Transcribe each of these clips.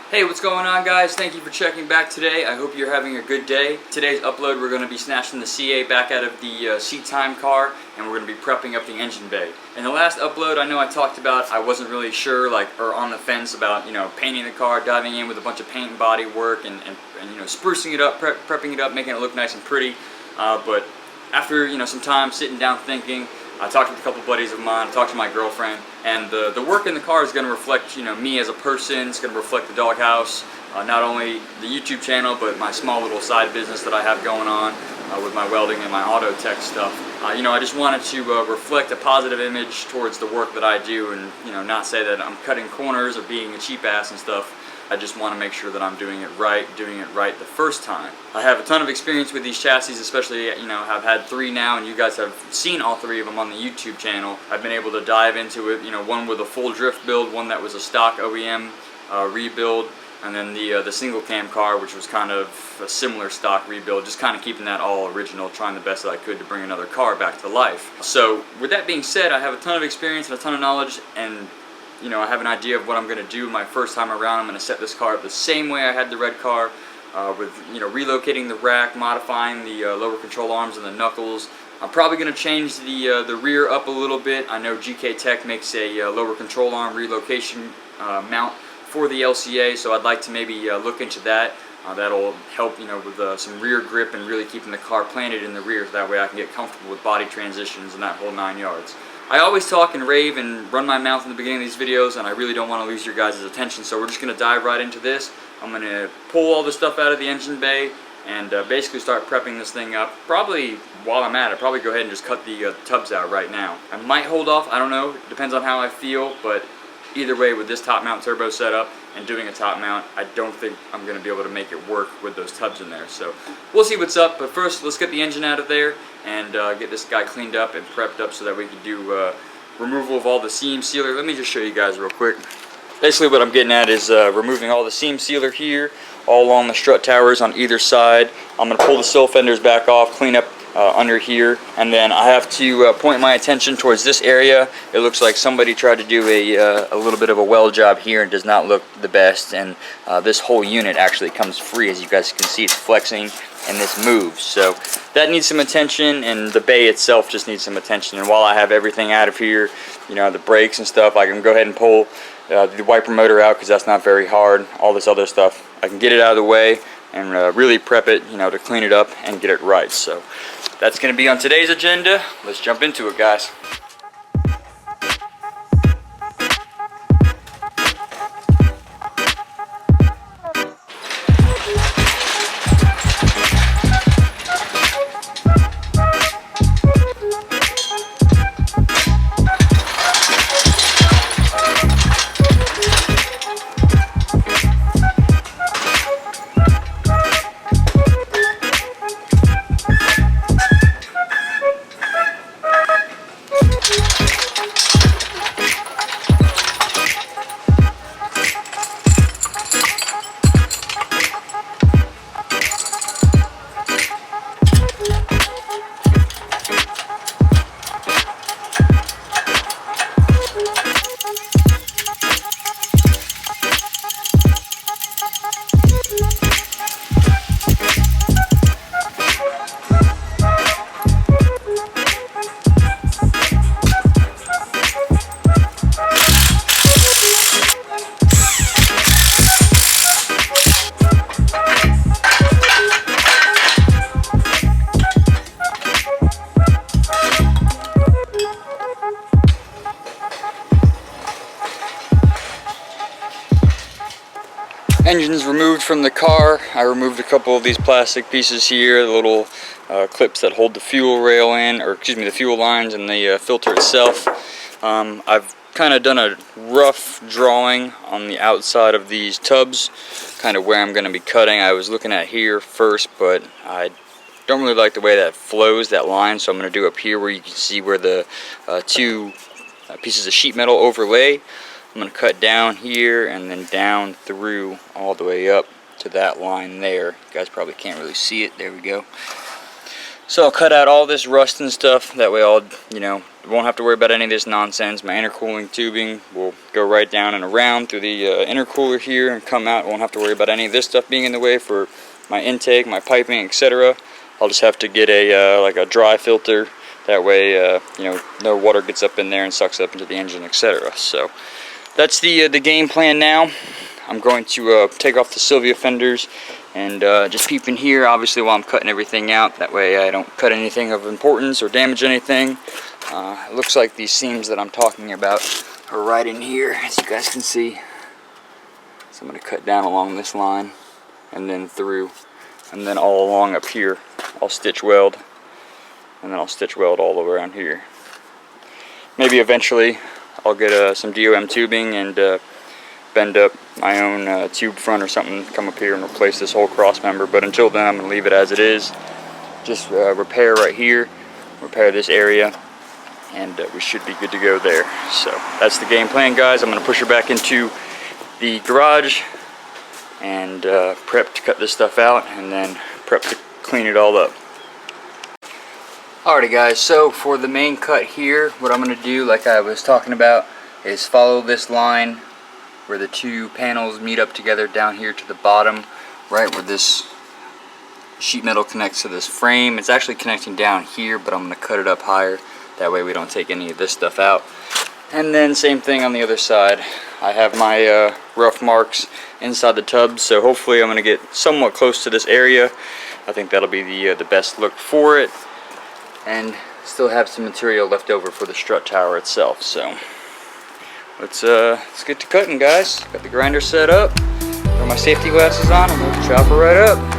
Hey, what's going on, guys? Thank you for checking back today. I hope you're having a good day. Today's upload, we're going to be snatching the CA back out of the seat time car, and we're going to be prepping up the engine bay. In the last upload, I know I talked about I wasn't really sure, or on the fence about, painting the car, diving in with a bunch of paint and body work, and sprucing it up, prepping it up, making it look nice and pretty. But after, some time sitting down thinking, I talked with a couple buddies of mine, talked to my girlfriend, and the work in the car is going to reflect, me as a person. It's going to reflect the doghouse, not only the YouTube channel, but my small little side business that I have going on with my welding and my auto tech stuff. I just wanted to reflect a positive image towards the work that I do, and not say that I'm cutting corners or being a cheap ass and stuff. I just want to make sure that I'm doing it right the first time. I have a ton of experience with these chassis, especially, I've had 3 now, and you guys have seen all 3 of them on the YouTube channel. I've been able to dive into it, one with a full drift build, one that was a stock OEM rebuild, and then the single cam car, which was kind of a similar stock rebuild, just kind of keeping that all original, trying the best that I could to bring another car back to life. So with that being said, I have a ton of experience and a ton of knowledge, and I have an idea of what I'm going to do my first time around. I'm going to set this car up the same way I had the red car, with relocating the rack, modifying the lower control arms and the knuckles. I'm probably going to change the rear up a little bit. I know GK Tech makes a lower control arm relocation mount for the LCA, so I'd like to maybe look into that. That'll help with some rear grip and really keeping the car planted in the rear, so that way I can get comfortable with body transitions and that whole 9 yards. I always talk and rave and run my mouth in the beginning of these videos, and I really don't want to lose your guys' attention, so we're just going to dive right into this. I'm going to pull all the stuff out of the engine bay and basically start prepping this thing up. Probably while I'm at it, probably go ahead and just cut the tubs out right now. I might hold off, I don't know, it depends on how I feel, but either way, with this top mount turbo setup and doing a top mount, I don't think I'm going to be able to make it work with those tubs in there. So we'll see what's up, but first let's get the engine out of there and get this guy cleaned up and prepped up so that we can do removal of all the seam sealer. Let me just show you guys real quick. Basically what I'm getting at is removing all the seam sealer here, all along the strut towers on either side. I'm going to pull the sill fenders back off, clean up under here, and then I have to point my attention towards this area. It looks like somebody tried to do a little bit of a weld job here and does not look the best, and this whole unit actually comes free. As you guys can see, it's flexing and this moves, so that needs some attention, and the bay itself just needs some attention. And while I have everything out of here, the brakes and stuff, I can go ahead and pull the wiper motor out because that's not very hard. All this other stuff, I can get it out of the way and really prep it, to clean it up and get it right. So that's going to be on today's agenda. Let's jump into it, guys. Engine's removed from the car. I removed a couple of these plastic pieces here, the little clips that hold the fuel rail in, or excuse me, the fuel lines and the filter itself. I've kind of done a rough drawing on the outside of these tubs, kind of where I'm going to be cutting. I was looking at here first, but I don't really like the way that flows, that line, so I'm going to do up here where you can see where the 2 pieces of sheet metal overlay. I'm going to cut down here and then down through all the way up to that line there. You guys probably can't really see it. There we go. So I'll cut out all this rust and stuff, that way I'll, won't have to worry about any of this nonsense. My intercooling tubing will go right down and around through the intercooler here and come out. Won't have to worry about any of this stuff being in the way for my intake, my piping, etc. I'll just have to get a like a dry filter, that way no water gets up in there and sucks up into the engine, etc. So that's the game plan now. I'm going to take off the Sylvia fenders and just peep in here, obviously, while I'm cutting everything out. That way I don't cut anything of importance or damage anything. It looks like these seams that I'm talking about are right in here, as you guys can see. So I'm going to cut down along this line and then through, and then all along up here. I'll stitch weld, and then I'll stitch weld all around here. Maybe eventually I'll get some DOM tubing and bend up my own tube front or something, come up here and replace this whole cross member, but until then I'm going to leave it as it is. Just repair right here, repair this area, and we should be good to go there. So that's the game plan, guys. I'm going to push her back into the garage and prep to cut this stuff out, and then prep to clean it all up. Alrighty guys, so for the main cut here, what I'm going to do, like I was talking about, is follow this line where the two panels meet up together down here to the bottom, right where this sheet metal connects to this frame. It's actually connecting down here, but I'm going to cut it up higher. That way we don't take any of this stuff out. And then same thing on the other side. I have my rough marks inside the tub, so hopefully I'm going to get somewhat close to this area. I think that'll be the best look for it. And still have some material left over for the strut tower itself. So let's get to cutting, guys. Got the grinder set up, got my safety glasses on, and we'll chop her right up.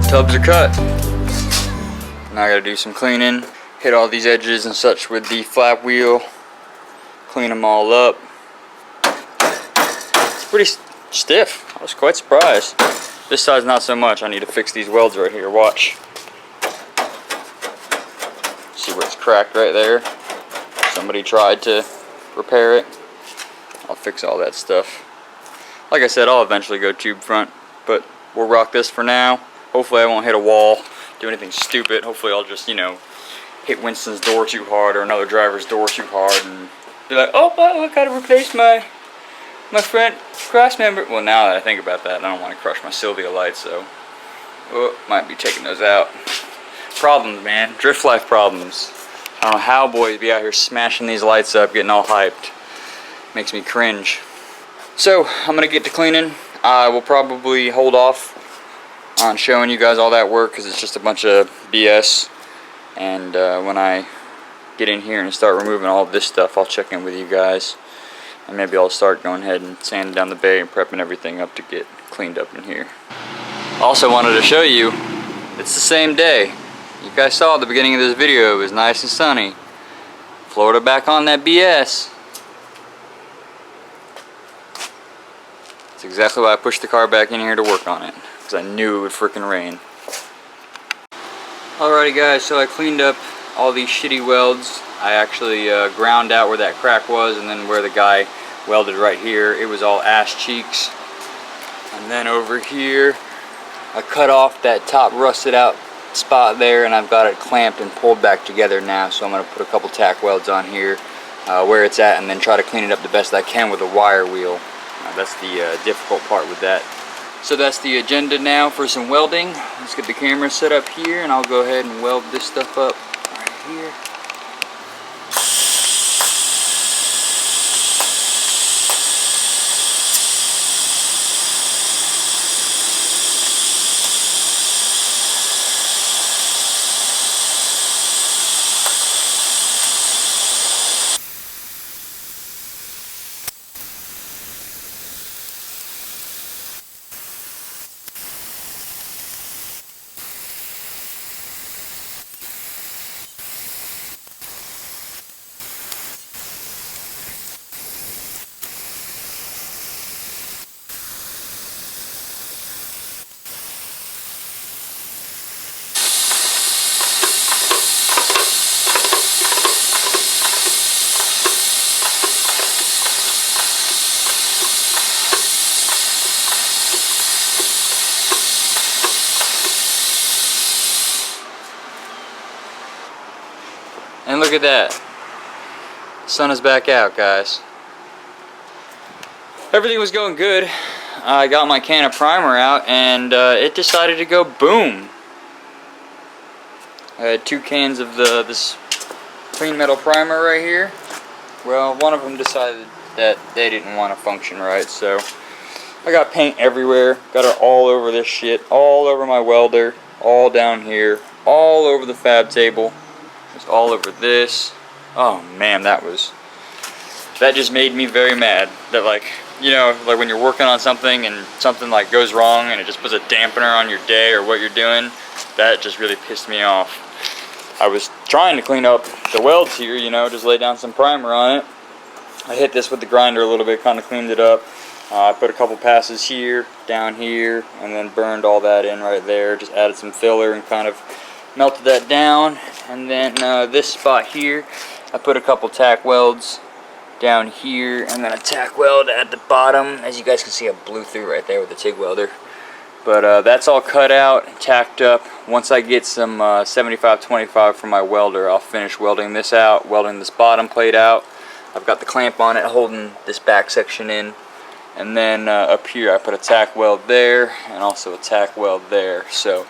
Tubs are cut. Now I gotta do some cleaning, hit all these edges and such with the flap wheel, clean them all up. It's pretty stiff. I was quite surprised. This side's not so much. I need to fix these welds right here. Watch. See where it's cracked right there? Somebody tried to repair it. I'll fix all that stuff. Like I said, I'll eventually go tube front, but we'll rock this for now. Hopefully I won't hit a wall, do anything stupid. Hopefully I'll just, hit Winston's door too hard or another driver's door too hard and be like, oh, I gotta replace my front cross member. Well, now that I think about that, I don't want to crush my Sylvia lights, so might be taking those out. Problems, man. Drift life problems. I don't know how boys be out here smashing these lights up, getting all hyped. Makes me cringe. So, I'm going to get to cleaning. I will probably hold off on showing you guys all that work because it's just a bunch of BS. And when I get in here and start removing all of this stuff, I'll check in with you guys. And maybe I'll start going ahead and sanding down the bay and prepping everything up to get cleaned up in here. Also wanted to show you, it's the same day. You guys saw at the beginning of this video, it was nice and sunny. Florida back on that BS. That's exactly why I pushed the car back in here to work on it. Because I knew it would frickin' rain. Alrighty guys, so I cleaned up all these shitty welds. I actually ground out where that crack was, and then where the guy welded right here, it was all ass cheeks. And then over here, I cut off that top rusted out spot there, and I've got it clamped and pulled back together now. So I'm going to put a couple tack welds on here where it's at, and then try to clean it up the best I can with a wire wheel. That's the difficult part with that. So that's the agenda now for some welding. Let's get the camera set up here, and I'll go ahead and weld this stuff up right here. And look at that. Sun is back out, guys. Everything was going good. I got my can of primer out, and it decided to go boom. I had 2 cans of this clean metal primer right here. Well, one of them decided that they didn't want to function right, so I got paint everywhere. Got it all over this shit, all over my welder, all down here, all over the fab table. Just all over this. Oh man, that just made me very mad. That, like, you know, like when you're working on something and something like goes wrong and it just puts a dampener on your day or what you're doing, that just really pissed me off. I was trying to clean up the welds here, you know, just lay down some primer on it. I hit this with the grinder a little bit, kind of cleaned it up. I put a couple passes here, down here, and then burned all that in right there. Just added some filler and kind of melted that down. And then this spot here, I put a couple tack welds down here, and then a tack weld at the bottom. As you guys can see, I blew through right there with the TIG welder. But that's all cut out, tacked up. Once I get some 75-25 from my welder, I'll finish welding this out, welding this bottom plate out. I've got the clamp on it holding this back section in. And then up here I put a tack weld there and also a tack weld there. So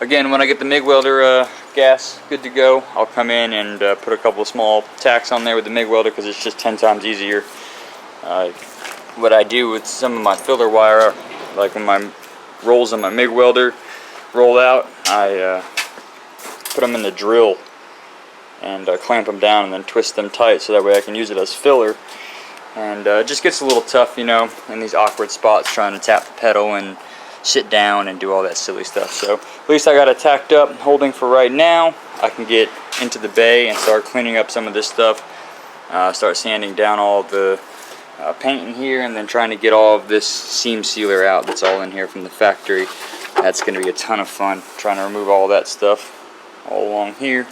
again, when I get the MIG welder gas good to go, I'll come in and put a couple of small tacks on there with the MIG welder because it's just 10 times easier. What I do with some of my filler wire, like when my rolls on my MIG welder roll out, I put them in the drill and clamp them down and then twist them tight so that way I can use it as filler. And it just gets a little tough, you know, in these awkward spots trying to tap the pedal and sit down and do all that silly stuff. So at least I got it tacked up, holding for right now. I can get into the bay and start cleaning up some of this stuff. Start sanding down all the paint in here, and then trying to get all of this seam sealer out that's all in here from the factory. That's going to be a ton of fun, trying to remove all that stuff all along here.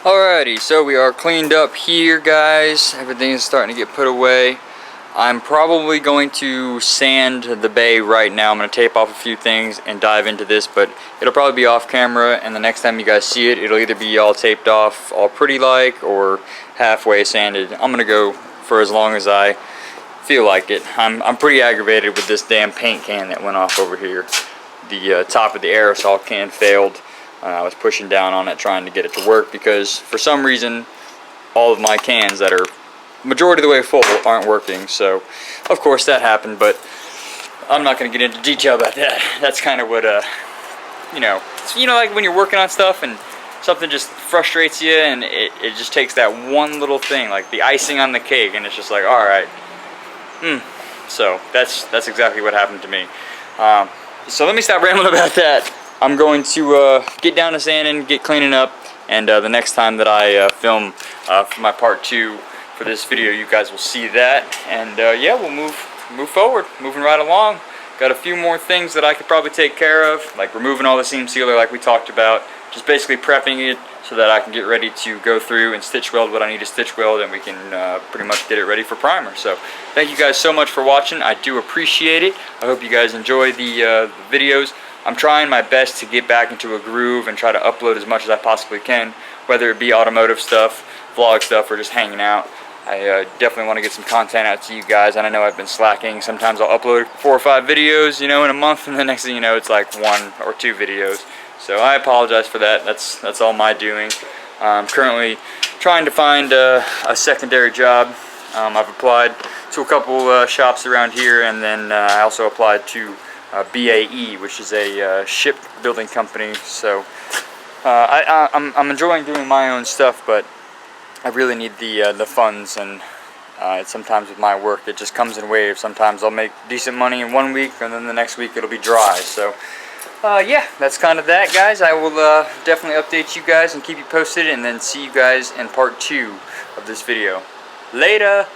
Alrighty, so we are cleaned up here, guys. Everything is starting to get put away. I'm probably going to sand the bay right now. I'm going to tape off a few things and dive into this, but it'll probably be off camera, and the next time you guys see it, it'll either be all taped off, all pretty like, or halfway sanded. I'm going to go for as long as I feel like it. I'm pretty aggravated with this damn paint can that went off over here. The top of the aerosol can failed. I was pushing down on it trying to get it to work because for some reason all of my cans that are majority of the way full aren't working. So of course that happened, but I'm not going to get into detail about that. That's kind of what you know, like when you're working on stuff and something just frustrates you, and it just takes that one little thing, like the icing on the cake, and it's just like, alright. So that's exactly what happened to me. So let me stop rambling about that. I'm going to get down to sanding, get cleaning up, and the next time that I film for my part 2 for this video, you guys will see that. And yeah, we'll move forward, moving right along. Got a few more things that I could probably take care of, like removing all the seam sealer like we talked about, just basically prepping it so that I can get ready to go through and stitch weld what I need to stitch weld, and we can pretty much get it ready for primer. So thank you guys so much for watching. I do appreciate it. I hope you guys enjoy the videos. I'm trying my best to get back into a groove and try to upload as much as I possibly can, whether it be automotive stuff, vlog stuff, or just hanging out. I definitely want to get some content out to you guys, and I know I've been slacking. Sometimes I'll upload 4 or 5 videos, you know, in a month, and the next thing you know, it's like 1 or 2 videos. So I apologize for that. That's all my doing. I'm currently trying to find a secondary job. I've applied to a couple shops around here, and then I also applied to BAE, which is a shipbuilding company. So I'm enjoying doing my own stuff, but I really need the funds, and sometimes with my work it just comes in waves. Sometimes I'll make decent money in 1 week, and then the next week it'll be dry. So yeah, that's kind of that, guys. I will definitely update you guys and keep you posted, and then see you guys in part 2 of this video. Later!